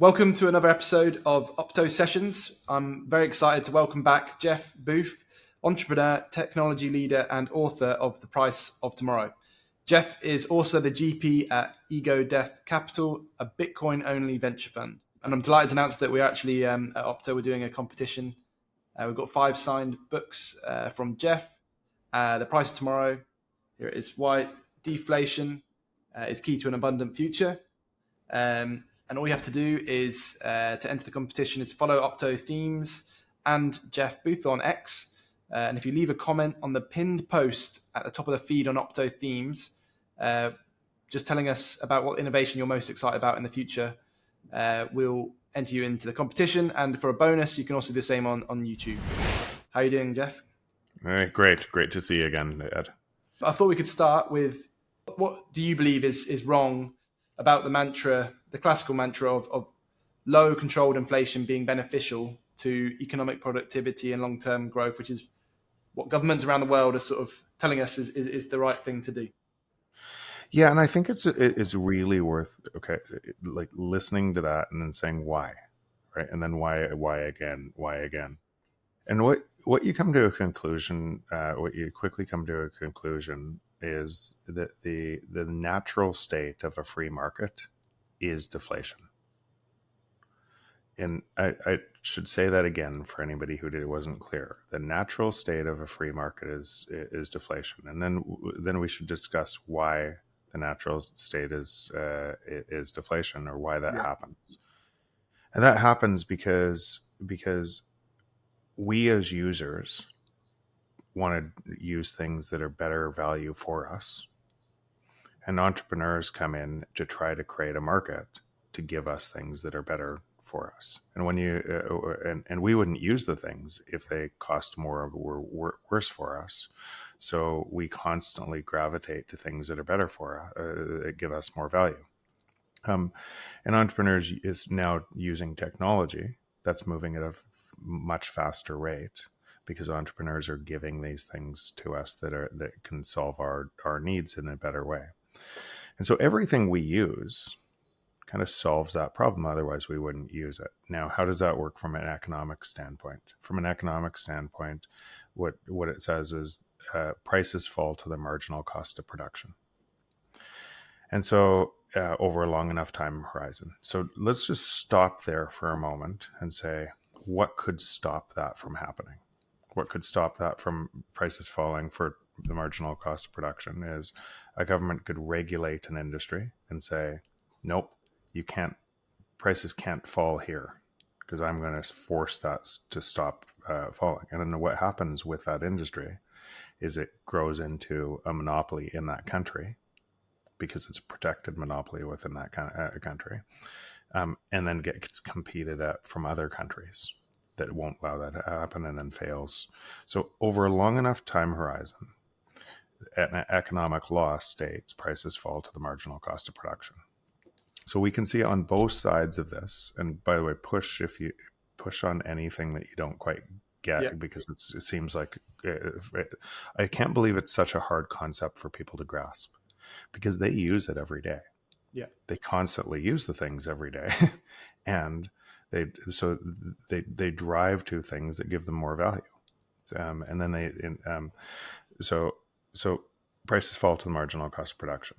Welcome to another episode of Opto Sessions. I'm very excited to welcome back Jeff Booth, entrepreneur, technology leader, and author of The Price of Tomorrow. Jeff is also the GP at Ego Death Capital, a Bitcoin-only venture fund. And I'm delighted to announce that we're actually at Opto, we're doing a competition. We've got 5 signed books from Jeff. The Price of Tomorrow, here it is, Why Deflation is Key to an Abundant Future. And all you have to do is to enter the competition is follow Opto Themes and Jeff Booth on X. And if you leave a comment on the pinned post at the top of the feed on Opto Themes, just telling us about what innovation you're most excited about in the future, we'll enter you into the competition. And for a bonus, you can also do the same on YouTube. How are you doing, Jeff? All right, great to see you again, Ed. I thought we could start with, what do you believe is wrong about the classical mantra of low controlled inflation being beneficial to economic productivity and long-term growth, which is what governments around the world are sort of telling us is the right thing to do? Yeah, and I think it's really worth like listening to that and then saying why, right? And then why again, and what you come to a conclusion, what you quickly come to a conclusion is that the natural state of a free market is deflation. And I should say that again for anybody who wasn't clear. The natural state of a free market is deflation, and then we should discuss why the natural state is deflation, or why that happens. And that happens because we as users want to use things that are better value for us, and entrepreneurs come in to try to create a market to give us things that are better for us. And when you and we wouldn't use the things if they cost more or were worse for us. So we constantly gravitate to things that are better for us, that give us more value. And entrepreneurs is now using technology that's moving at a much faster rate, because entrepreneurs are giving these things to us that can solve our needs in a better way. And so everything we use kind of solves that problem. Otherwise, we wouldn't use it. Now, how does that work from an economic standpoint? From an economic standpoint, what it says is prices fall to the marginal cost of production. And so over a long enough time horizon. So let's just stop there for a moment and say, what could stop that from happening? What could stop that from prices falling for the marginal cost of production is a government could regulate an industry and say, nope, prices can't fall here because I'm going to force that to stop falling. And then what happens with that industry is it grows into a monopoly in that country because it's a protected monopoly within that country, and then gets competed at from other countries that won't allow that to happen, and then fails. So over a long enough time horizon, an economic law states prices fall to the marginal cost of production. So we can see on both sides of this, and by the way, if you push on anything that you don't quite get, because it seems like, I can't believe it's such a hard concept for people to grasp, because they use it every day. Yeah. They constantly use the things every day. And they drive to things that give them more value, and then so prices fall to the marginal cost of production,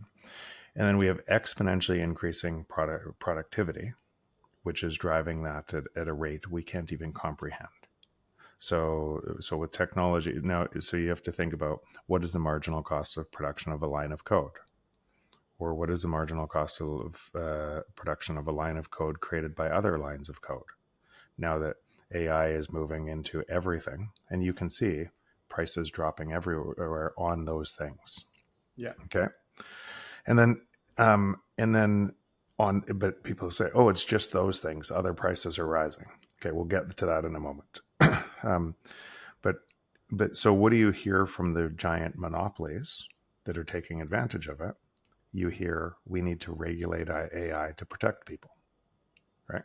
and then we have exponentially increasing productivity, which is driving that at a rate we can't even comprehend. So with technology now, so you have to think about, what is the marginal cost of production of a line of code? Or what is the marginal cost of production of a line of code created by other lines of code? Now that AI is moving into everything, and you can see prices dropping everywhere on those things. Yeah. Okay. And then but people say, oh, it's just those things. Other prices are rising. Okay, we'll get to that in a moment. But so what do you hear from the giant monopolies that are taking advantage of it? You hear, we need to regulate AI to protect people, right?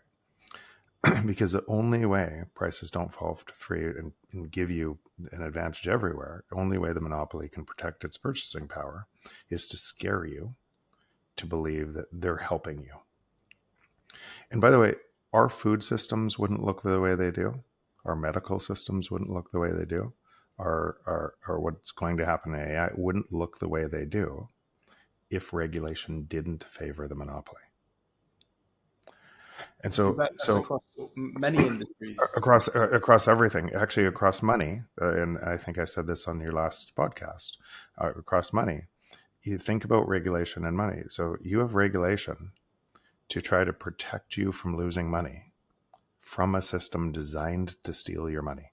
Because the only way prices don't fall for free and give you an advantage everywhere, the only way the monopoly can protect its purchasing power is to scare you to believe that they're helping you. And by the way, our food systems wouldn't look the way they do. Our medical systems wouldn't look the way they do. Our what's going to happen in AI wouldn't look the way they do if regulation didn't favor the monopoly. And so that's across many industries, across everything, actually across money. And I think I said this on your last podcast. Across money, you think about regulation and money. So you have regulation to try to protect you from losing money from a system designed to steal your money.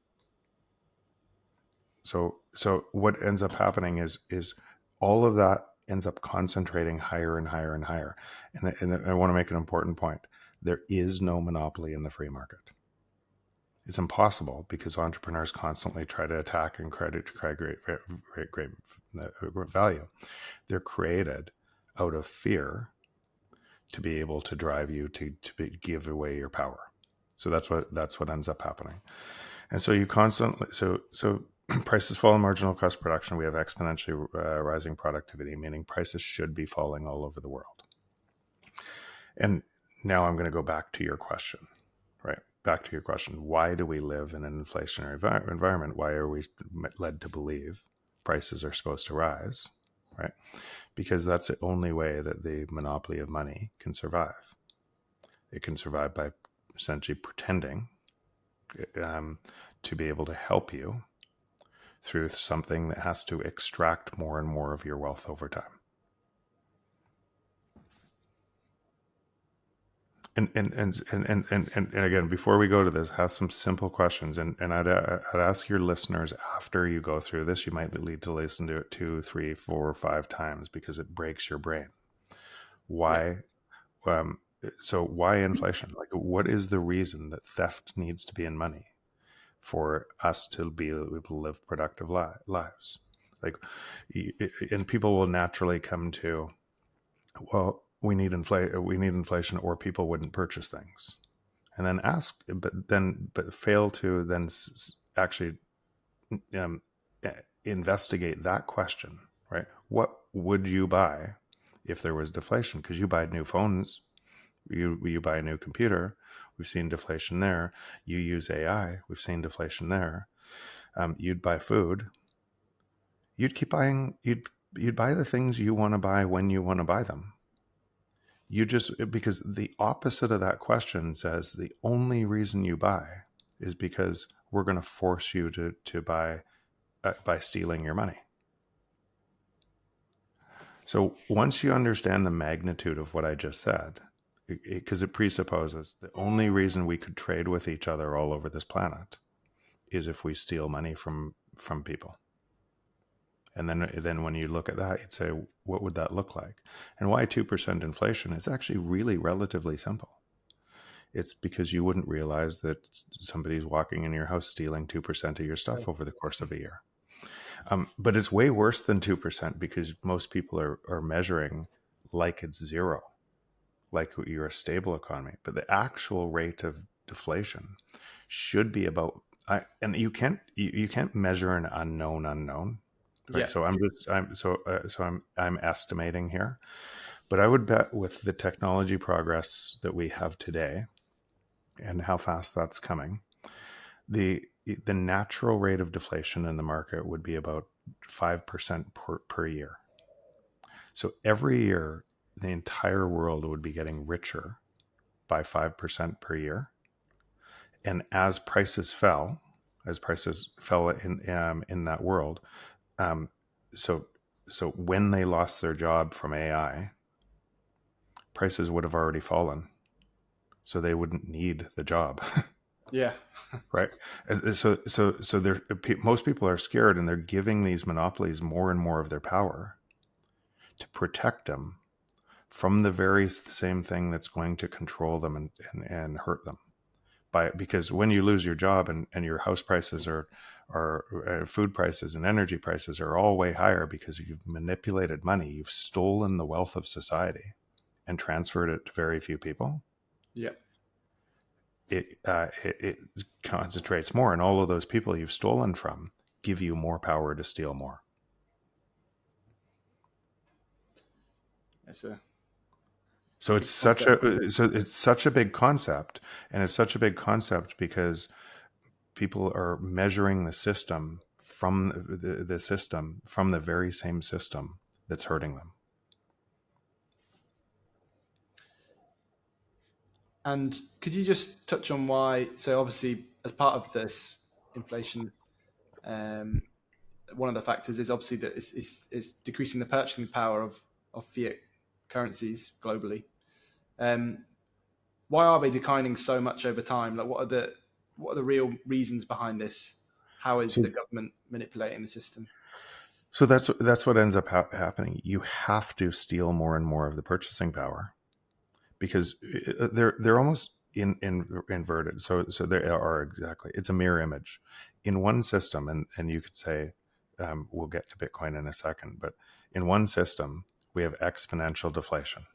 So what ends up happening is all of that ends up concentrating higher and higher and higher. And I want to make an important point. There is no monopoly in the free market. It's impossible because entrepreneurs constantly try to attack and create great value. They're created out of fear to be able to drive you to give away your power. So that's what ends up happening. And so you constantly, so prices fall in marginal cost production. We have exponentially rising productivity, meaning prices should be falling all over the world. And now I'm going to go back to your question, right? Back to your question. Why do we live in an inflationary environment? Why are we led to believe prices are supposed to rise, right? Because that's the only way that the monopoly of money can survive. It can survive by essentially pretending to be able to help you through something that has to extract more and more of your wealth over time. And again, before we go to this, have some simple questions. And I'd ask your listeners, after you go through this, you might need to listen to it 2, 3, 4, 5 times because it breaks your brain. Why? Yeah. So why inflation? Like, what is the reason that theft needs to be in money for us to be able to live productive lives? Like, and people will naturally come to, well, we need inflation, or people wouldn't purchase things, and then ask, but fail to then actually investigate that question, right? What would you buy if there was deflation? Because you buy new phones, you buy a new computer. We've seen deflation there. You use AI. We've seen deflation there. You'd buy food. You'd keep buying. You'd buy the things you want to buy when you want to buy them. Because the opposite of that question says the only reason you buy is because we're going to force you to buy by stealing your money. So once you understand the magnitude of what I just said, because it presupposes the only reason we could trade with each other all over this planet is if we steal money from people. And then when you look at that, you'd say, what would that look like? And why 2% inflation is actually really relatively simple. It's because you wouldn't realize that somebody's walking in your house stealing 2% of your stuff over the course of a year. But it's way worse than 2% because most people are measuring like it's zero, like you're a stable economy. But the actual rate of deflation should be about, and you can't measure an unknown. Right. Yeah. So I'm estimating here, but I would bet with the technology progress that we have today and how fast that's coming, the natural rate of deflation in the market would be about 5% per year. So every year, the entire world would be getting richer by 5% per year. And as prices fell in that world, so when they lost their job from AI, prices would have already fallen, so they wouldn't need the job. Yeah. Right. So most people are scared, and they're giving these monopolies more and more of their power to protect them from the very same thing that's going to control them and hurt them. Because when you lose your job and your house prices are food prices and energy prices are all way higher because you've manipulated money, you've stolen the wealth of society and transferred it to very few people. Yeah. It concentrates more, and all of those people you've stolen from give you more power to steal more. So it's such a big concept, and it's such a big concept because people are measuring the system from the system from the very same system that's hurting them. And could you just touch on why? So obviously, as part of this inflation, one of the factors is obviously that it's decreasing the purchasing power of fiat currencies globally. Why are they declining so much over time? Like, what are the real reasons behind this? How is So, the government manipulating the system? so that's what ends up happening. You have to steal more and more of the purchasing power because they're almost inverted. So they are exactly. It's a mirror image in one system, and you could say we'll get to Bitcoin in a second, but in one system we have exponential deflation,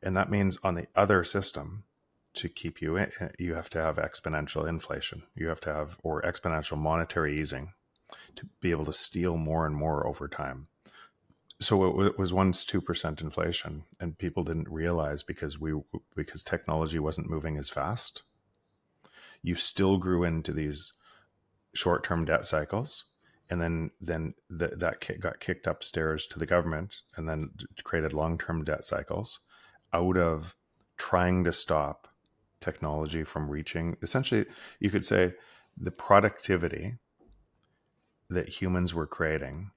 and that means on the other system, to keep you in, you have to have exponential inflation. You have to have or exponential monetary easing to be able to steal more and more over time. So it was once 2% inflation, and people didn't realize because technology wasn't moving as fast. You still grew into these short-term debt cycles, and then that got kicked upstairs to the government, and then created long-term debt cycles out of trying to stop technology from reaching. Essentially, you could say the productivity that humans were creating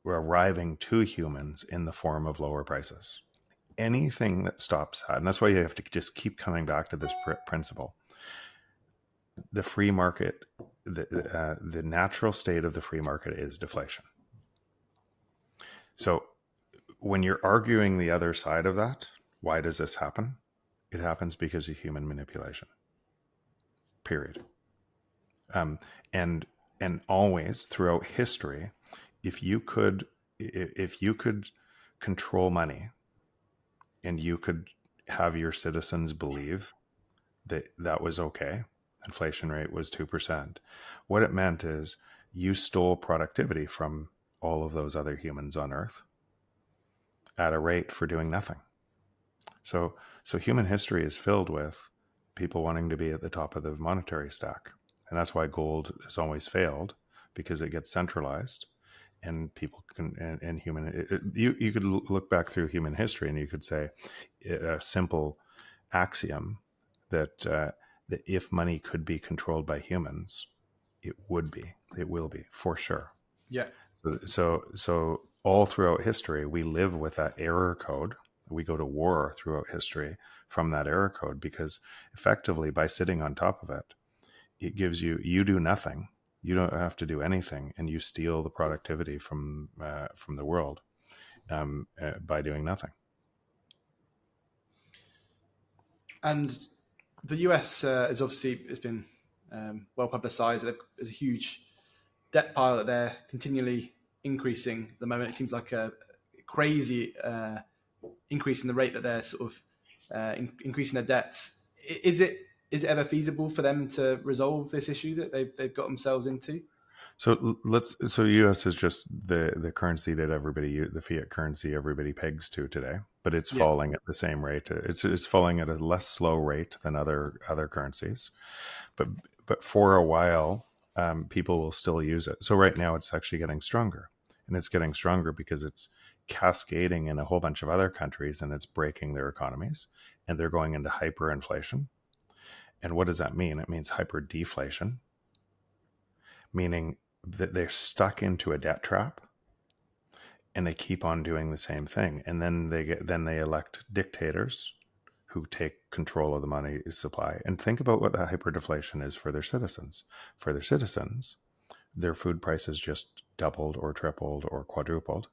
arriving to humans in the form of lower prices. Anything that stops that, and that's why you have to just keep coming back to this principle. The free market, the natural state of the free market is deflation. So when you're arguing the other side of that, why does this happen? It happens because of human manipulation. Period. And always throughout history, if you could control money and you could have your citizens believe that was okay, inflation rate was 2%, what it meant is you stole productivity from all of those other humans on Earth at a rate for doing nothing. So human history is filled with people wanting to be at the top of the monetary stack. And that's why gold has always failed, because it gets centralized, and people can, and you could look back through human history and you could say a simple axiom that if money could be controlled by humans, it will be for sure. Yeah. So all throughout history, we live with that error code. We go to war throughout history from that error code, because effectively by sitting on top of it, it gives you do nothing. You don't have to do anything, and you steal the productivity from the world by doing nothing. And the US is obviously, it's been well publicized. There's a huge debt pile that they're continually increasing at the moment. It seems like a crazy increase in the rate that they're sort of increasing their debts. Is it ever feasible for them to resolve this issue that they've got themselves into? So US is just the currency that the fiat currency everybody pegs to today, but it's falling at the same rate. It's falling at a less slow rate than other currencies, but for a while, people will still use it. So right now it's actually getting stronger, and it's getting stronger because it's cascading in a whole bunch of other countries, and it's breaking their economies, and they're going into hyperinflation. And what does that mean? It means hyperdeflation, meaning that they're stuck into a debt trap and they keep on doing the same thing. And then they elect dictators who take control of the money supply. And think about what the hyperdeflation is for their citizens. For their citizens, their food prices just doubled or tripled or quadrupled,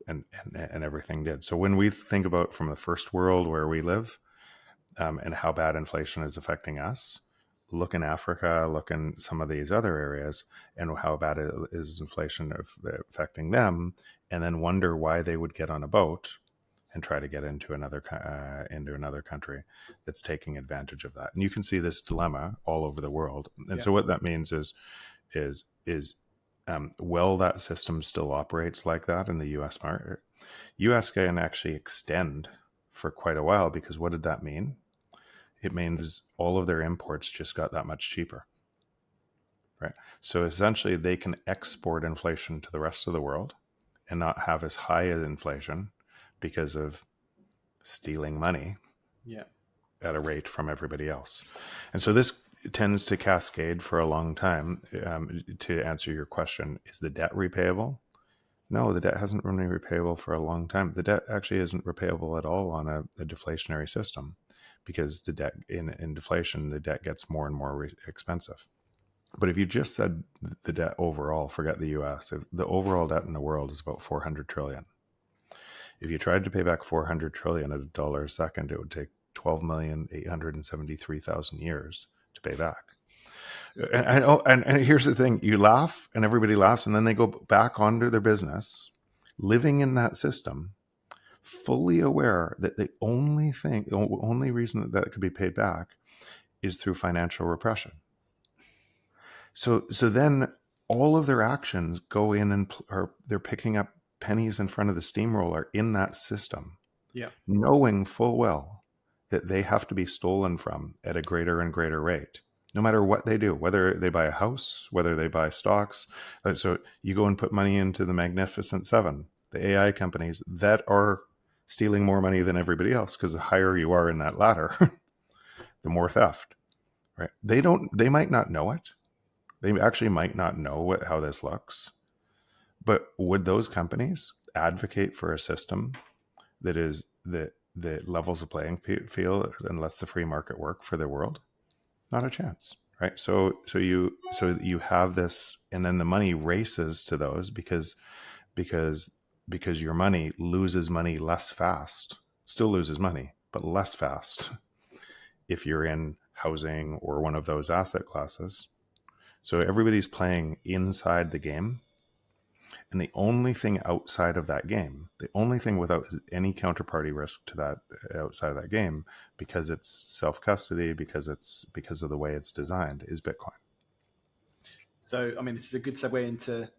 and everything did. So when we think about from the first world where we live, and how bad inflation is affecting us, look in Africa, look in some of these other areas, and how bad is inflation affecting them, and then wonder why they would get on a boat and try to get into another country that's taking advantage of that. And you can see this dilemma all over the world. And so what that means is well, that system still operates like that in the U.S. market. US can actually extend for quite a while, because what did that mean? It means all of their imports just got that much cheaper, right? So essentially they can export inflation to the rest of the world and not have as high as inflation because of stealing money Yeah. at a rate from everybody else. And so this tends to cascade for a long time. To answer your question, is the debt repayable? No, the debt hasn't been repayable for a long time. The debt actually isn't repayable at all on a deflationary system, because the debt in deflation, the debt gets more and more expensive. But if you just said the debt overall, forget the US, if the overall debt in the world is about 400 trillion. If you tried to pay back 400 trillion at $1 a second, it would take 12,873,000 years to pay back. And here's the thing: you laugh, and everybody laughs, and then they go back onto their business, living in that system, fully aware that the only reason that could be paid back is through financial repression. So then all of their actions go in and they're picking up pennies in front of the steamroller in that system, knowing full well that they have to be stolen from at a greater and greater rate, no matter what they do, whether they buy a house, whether they buy stocks. So you go and put money into the Magnificent Seven, the AI companies that are stealing more money than everybody else, because the higher you are in that ladder, the more theft, right? They might not know it. They actually might not know how this looks. But would those companies advocate for a system that levels the playing field and lets the free market work for their world? Not a chance, right? So you have this, and then the money races to those because your money loses money less fast, still loses money, but less fast if you're in housing or one of those asset classes. So everybody's playing inside the game. And the only thing outside of that game, the only thing without any counterparty risk to that outside of that game, because it's self-custody, because of the way it's designed, is Bitcoin. So, I mean, this is a good segue into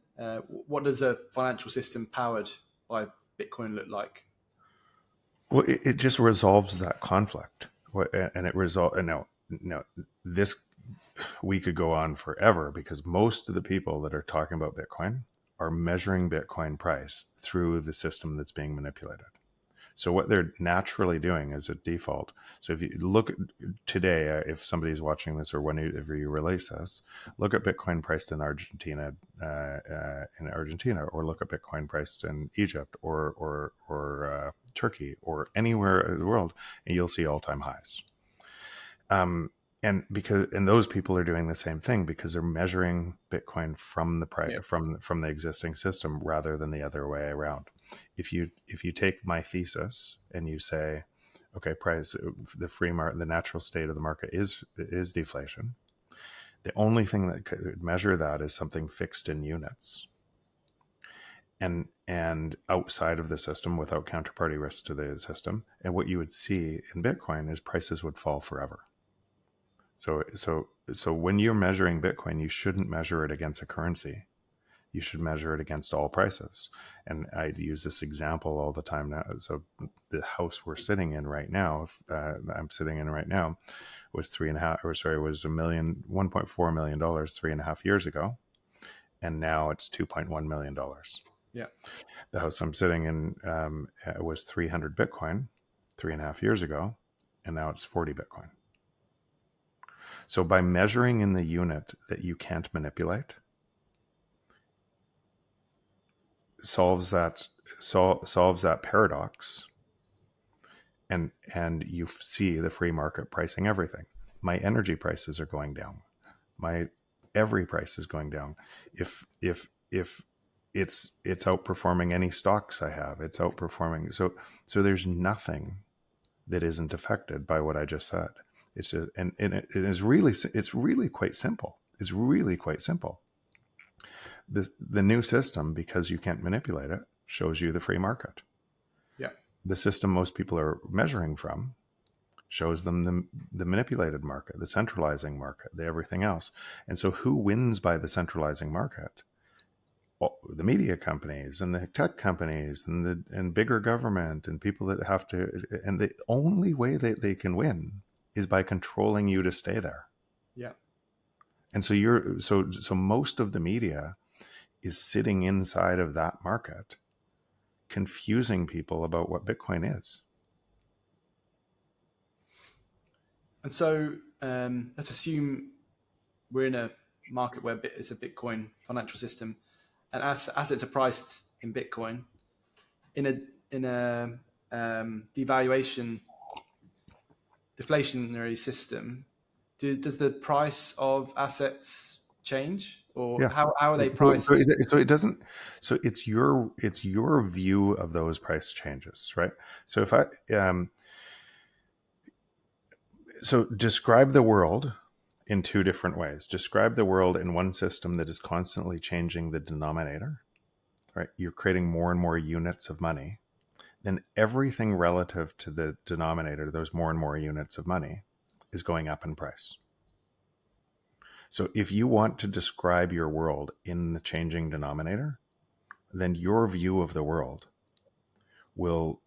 what does a financial system powered by Bitcoin look like? Well, it just resolves that conflict, and it resolves. No, this we could go on forever, because most of the people that are talking about Bitcoin are measuring Bitcoin price through the system that's being manipulated. So what they're naturally doing is a default. So if you look today, if somebody's watching this or whenever you release this, look at Bitcoin priced in Argentina, or look at Bitcoin priced in Egypt or Turkey or anywhere in the world, and you'll see all-time highs. And those people are doing the same thing, because they're measuring Bitcoin from the price, from the existing system, rather than the other way around. If you take my thesis and you say, okay, price, the free market, the natural state of the market is deflation. The only thing that could measure that is something fixed in units, and outside of the system, without counterparty risk to the system. And what you would see in Bitcoin is prices would fall forever. So when you're measuring Bitcoin, you shouldn't measure it against a currency. You should measure it against all prices. And I use this example all the time now. So the house we're sitting in right now, was $1.4 million 3.5 years ago, and now it's $2.1 million. Yeah. The house I'm sitting in was 300 Bitcoin 3.5 years ago, and now it's 40 Bitcoin. So by measuring in the unit that you can't manipulate, solves that paradox, and you see the free market pricing everything. My energy prices are going down. My every price is going down. If it's outperforming any stocks I have, it's outperforming. So there's nothing that isn't affected by what I just said. It's just, and it is really, it's really quite simple. It's really quite simple. The new system, because you can't manipulate it, shows you the free market. Yeah. The system most people are measuring from shows them the manipulated market, the centralizing market, the everything else. And so who wins by the centralizing market? the media companies and the tech companies and bigger government and people that have to, and the only way that they can win is by controlling you to stay there. Yeah. And so most of the media is sitting inside of that market, confusing people about what Bitcoin is. And so let's assume we're in a market where it's a Bitcoin financial system, and assets are priced in Bitcoin. In a devaluation, deflationary system, does the price of assets change, or Yeah. how are they So, priced? so it doesn't. So it's your view of those price changes, right? So if I so describe the world in two different ways. Describe the world in one system that is constantly changing the denominator, right? You're creating more and more units of money. Then everything relative to the denominator, those more and more units of money, is going up in price. So if you want to describe your world in the changing denominator, then your view of the world will,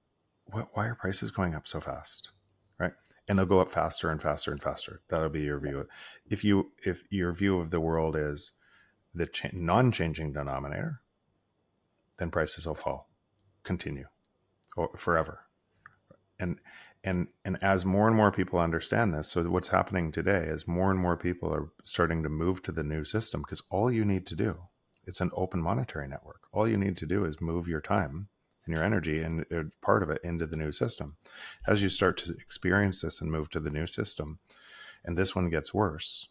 why are prices going up so fast, right? And they'll go up faster and faster and faster. That'll be your view. If your view of the world is the non-changing denominator, then prices will fall, continue, or forever. And as more and more people understand this, so what's happening today is more and more people are starting to move to the new system, because all you need to do, it's an open monetary network. All you need to do is move your time and your energy and part of it into the new system. As you start to experience this and move to the new system, and this one gets worse,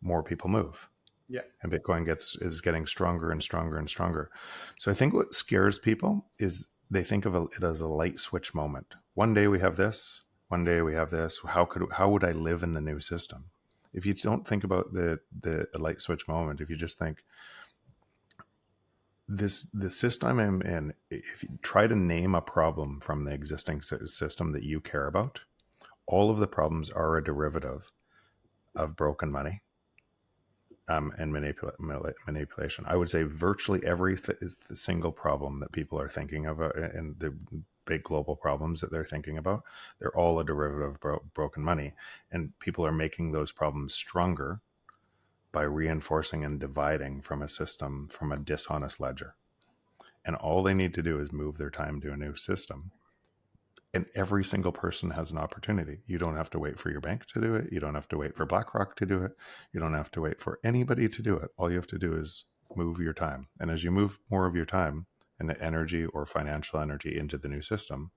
more people move. Yeah. And Bitcoin is getting stronger and stronger and stronger. So I think what scares people is they think of it as a light switch moment. One day we have this, one day we have this. How would I live in the new system? If you don't think about the light switch moment, if you just think the system I'm in, if you try to name a problem from the existing system that you care about, all of the problems are a derivative of broken money. And manipulation. I would say virtually everything is the single problem that people are thinking of, and the big global problems that they're thinking about. They're all a derivative of broken money, and people are making those problems stronger by reinforcing and dividing from a system, from a dishonest ledger. And all they need to do is move their time to a new system. And every single person has an opportunity. You don't have to wait for your bank to do it. You don't have to wait for BlackRock to do it. You don't have to wait for anybody to do it. All you have to do is move your time. And as you move more of your time and the energy or financial energy into the new system,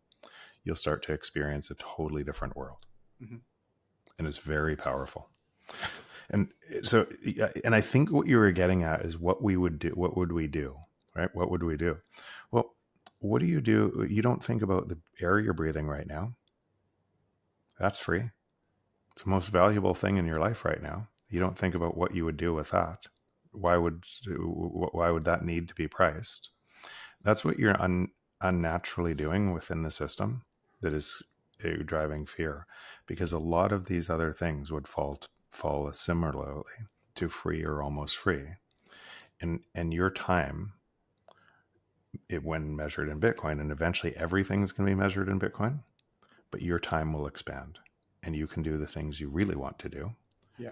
you'll start to experience a totally different world. Mm-hmm. And it's very powerful. And so, and I think what you were getting at is what we would do. What would we do? Right? What would we do? Well, what do? You don't think about the air you're breathing right now. That's free. It's the most valuable thing in your life right now. You don't think about what you would do with that. Why would that need to be priced? That's what you're unnaturally doing within the system that is driving fear, because a lot of these other things would fall similarly to free or almost free. And your time, when measured in Bitcoin, and eventually everything's going to be measured in Bitcoin, but your time will expand and you can do the things you really want to do,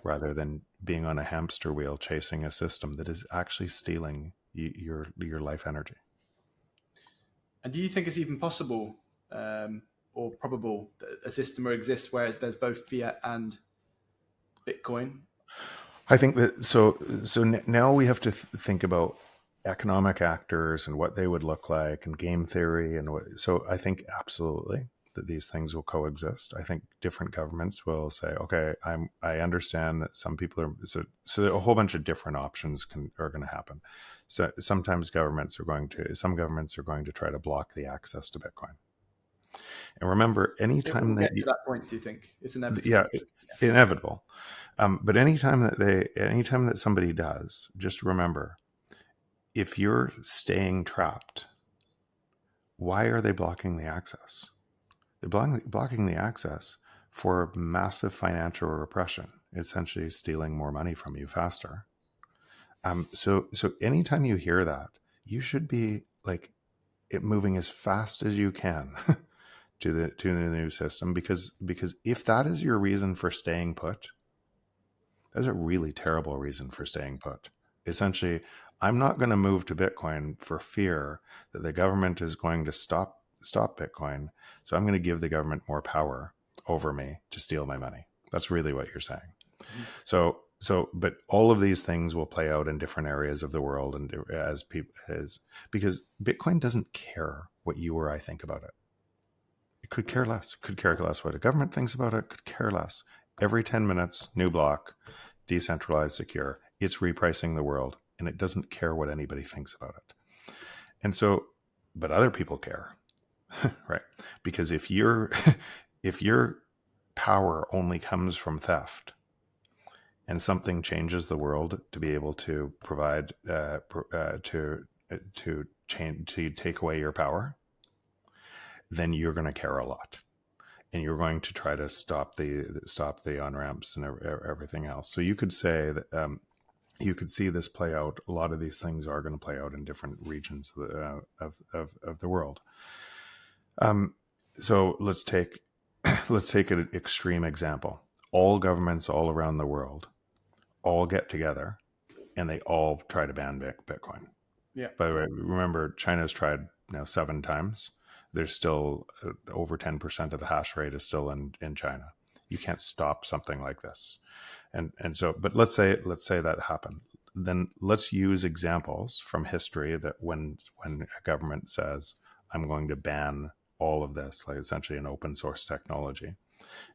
rather than being on a hamster wheel chasing a system that is actually stealing your life energy. And do you think it's even possible or probable that a system will exist where there's both fiat and Bitcoin? I think that so now we have to think about economic actors and what they would look like, and game theory, and so I think absolutely that these things will coexist. I think different governments will say, okay, I understand that some people are so a whole bunch of different options are going to happen. So sometimes some governments are going to try to block the access to Bitcoin. And remember, anytime that get to that point, do you think it's inevitable? Yeah, inevitable. But anytime that somebody does, just remember, if you're staying trapped, why are they blocking the access? They're blocking the access for massive financial repression, essentially stealing more money from you faster. So anytime you hear that, you should be like it moving as fast as you can to the new system, because if that is your reason for staying put, that's a really terrible reason for staying put. Essentially, I'm not going to move to Bitcoin for fear that the government is going to stop Bitcoin. So I'm going to give the government more power over me to steal my money. That's really what you're saying. Mhm. But all of these things will play out in different areas of the world, and because Bitcoin doesn't care what you or I think about it. It could care less. Could care less what the government thinks about it. Could care less. Every 10 minutes, new block, decentralized, secure. It's repricing the world, and it doesn't care what anybody thinks about it. And so, but other people care, right? Because if your power only comes from theft, and something changes the world to be able to provide to take away your power, then you're going to care a lot, and you're going to try to stop the on ramps and everything else. So you could say that you could see this play out. A lot of these things are going to play out in different regions of the world. So let's take an extreme example. All governments all around the world all get together and they all try to ban Bitcoin. Yeah. By the way, remember, China's tried now 7 times. There's still over 10% of the hash rate is still in China. You can't stop something like this. And so, but let's say that happened. Then let's use examples from history that when a government says, I'm going to ban all of this, like essentially an open source technology,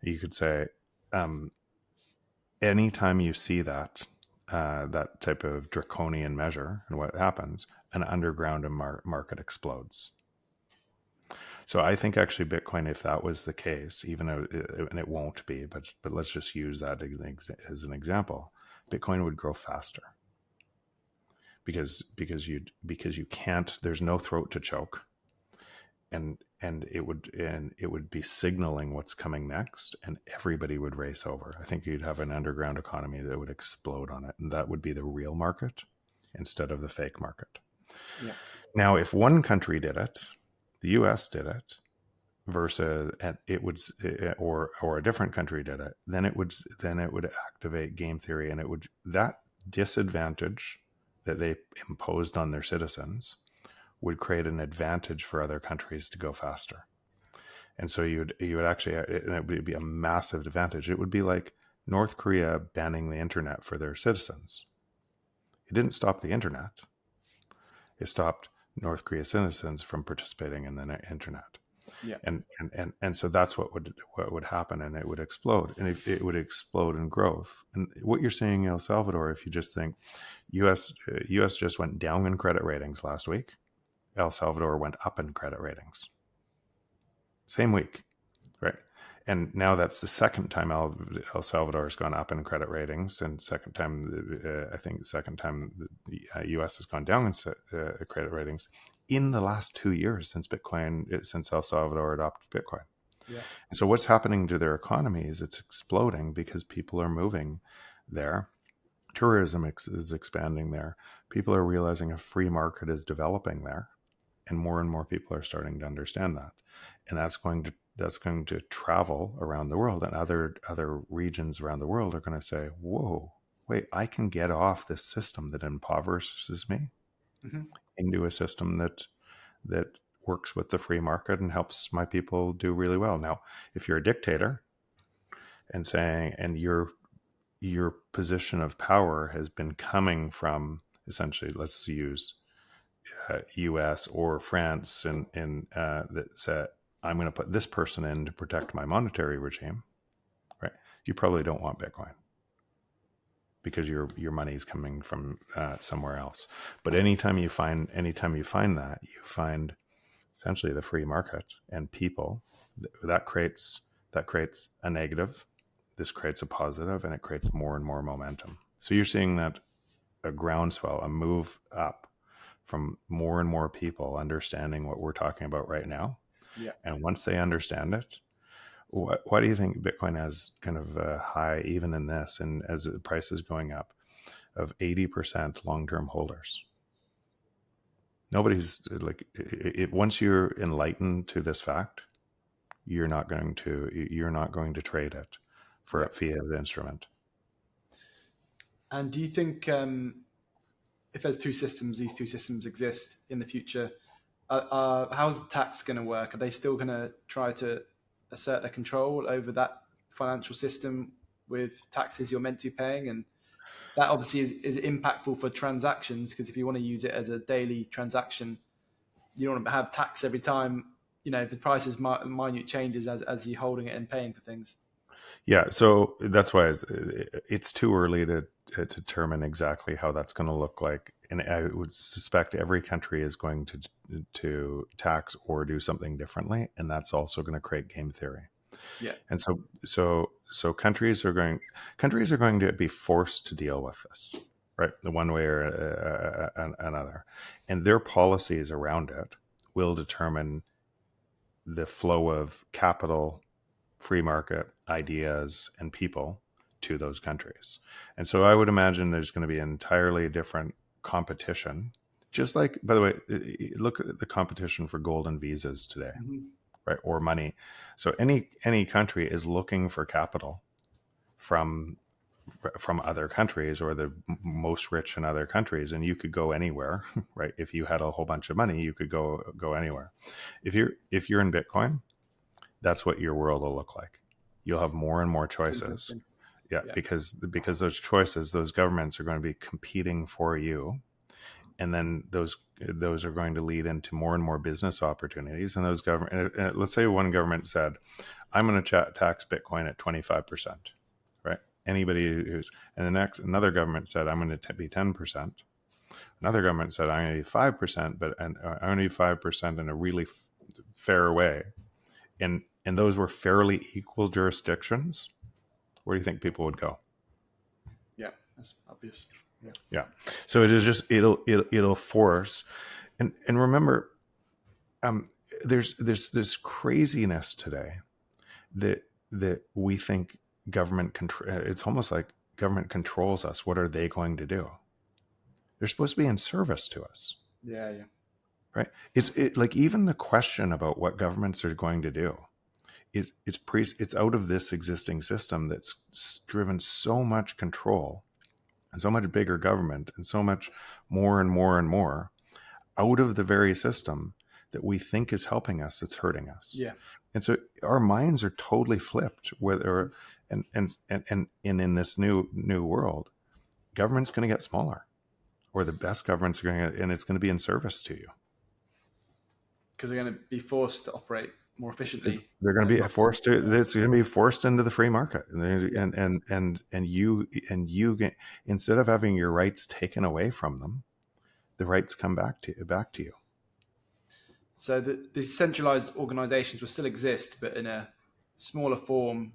you could say, anytime you see that type of draconian measure, and what happens, an underground market explodes. So I think actually Bitcoin, if that was the case, even though and it won't be, but let's just use that as an example, Bitcoin would grow faster because you can't. There's no throat to choke, and it would be signaling what's coming next, and everybody would race over. I think you'd have an underground economy that would explode on it, and that would be the real market instead of the fake market. Yeah. Now, if one country did it, the US did it, versus it would, or a different country did it, then it would activate game theory, and it would, that disadvantage that they imposed on their citizens would create an advantage for other countries to go faster. And so you would actually, and it would be a massive advantage. It would be like North Korea banning the internet for their citizens. It didn't stop the internet. It stopped North Korea citizens from participating in the internet. Yeah. And so that's what would happen, and it would explode, and it would explode in growth. And what you're seeing in El Salvador, if you just think US just went down in credit ratings last week, El Salvador went up in credit ratings. Same week, right? And now that's the second time El Salvador has gone up in credit ratings, and second time the U.S. has gone down in credit ratings in the last 2 years since El Salvador adopted Bitcoin. Yeah. And so what's happening to their economy is it's exploding because people are moving there. Tourism is expanding there. People are realizing a free market is developing there, and more people are starting to understand that, and that's going to travel around the world, and other regions around the world are going to say, whoa, wait, I can get off this system that impoverishes me into a system that works with the free market and helps my people do really well. Now, if you're a dictator and your position of power has been coming from, essentially, let's use US or France, and that said, I'm going to put this person in to protect my monetary regime, right? You probably don't want Bitcoin because your money is coming from somewhere else. But anytime you find that, you find essentially the free market and people, that creates a negative. This creates a positive, and it creates more and more momentum. So you're seeing that a groundswell, a move up from more and more people understanding what we're talking about right now. Yeah. And once they understand it, why do you think Bitcoin has kind of a high even in this, and as the price is going up? of 80% long-term holders. Nobody's like it. Once you're enlightened to this fact, you're not going to trade it for a fiat instrument. And do you think if there's two systems, these two systems exist in the future, how's tax going to work? Are they still going to try to assert their control over that financial system with taxes you're meant to be paying? And that obviously is impactful for transactions, because if you want to use it as a daily transaction, you don't want to have tax every time, the price is minute changes as you're holding it and paying for things. Yeah, so that's why it's too early to determine exactly how that's going to look like. And I would suspect every country is going to tax or do something differently, and that's also going to create game theory. Yeah. And so countries are going to be forced to deal with this, right? The one way or another, and their policies around it will determine the flow of capital, free market ideas, and people to those countries. And so I would imagine there's going to be an entirely different competition. Just like, by the way, look at the competition for golden visas today. Mm-hmm. Right, or money. So any country is looking for capital from other countries, or the most rich in other countries, and you could go anywhere, right? If you had a whole bunch of money, you could go anywhere. If you're in Bitcoin, that's what your world will look like. You'll have more and more choices. Yeah, because those choices, those governments are going to be competing for you. And then those are going to lead into more and more business opportunities. And those government, let's say one government said, "I'm going to tax Bitcoin at 25%." Right? Anybody who's, and another government said, "I'm going to be 10%." Another government said, "I'm going to be 5%, but I'm going to be 5% in a really fair way." And those were fairly equal jurisdictions. Where do you think people would go? Yeah, that's obvious. Yeah. So it is just it'll force, and remember, there's this craziness today that we think government control. It's almost like government controls us. What are they going to do? They're supposed to be in service to us. Yeah. Right. It's like even the question about what governments are going to do it's out of this existing system that's driven so much control and so much bigger government and so much more and more and more out of the very system that we think is helping us, it's hurting us. Yeah. And so our minds are totally flipped. And in this new world, government's going to get smaller, or the best governments are going to, and it's going to be in service to you. Because they're going to be forced to operate more efficiently. They're going to be forced to. It's going to be forced into the free market, and you get, instead of having your rights taken away from them, the rights come back to you. So the centralized organizations will still exist, but in a smaller form,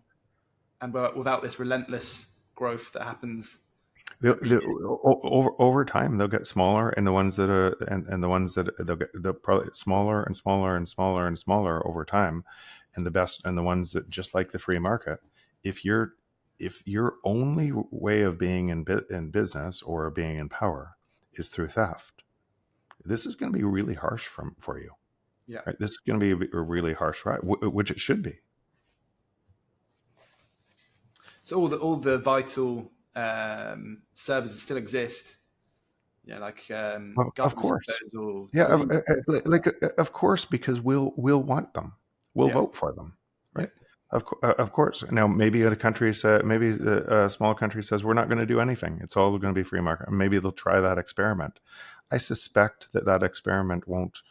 and without this relentless growth that happens. Over time, they'll get smaller, and the ones that are and the ones that they'll probably smaller and smaller and smaller and smaller over time, and the best and the ones that, just like the free market, if your only way of being in business or being in power is through theft, this is going to be really harsh for you. Yeah, right? This is going to be a really harsh ride, which it should be. So all the vital services still exist. Yeah, like of course. Yeah, of course, because we'll want them. We'll vote for them, right? Yeah. Of course. Now, maybe a small country says we're not going to do anything. It's all going to be free market. Maybe they'll try that experiment. I suspect that experiment won't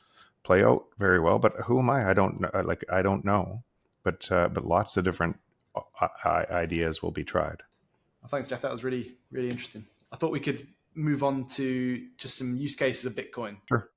play out very well. But who am I? I don't know. I don't know. But lots of different ideas will be tried. Well, thanks, Jeff. That was really, really interesting. I thought we could move on to just some use cases of Bitcoin. Sure.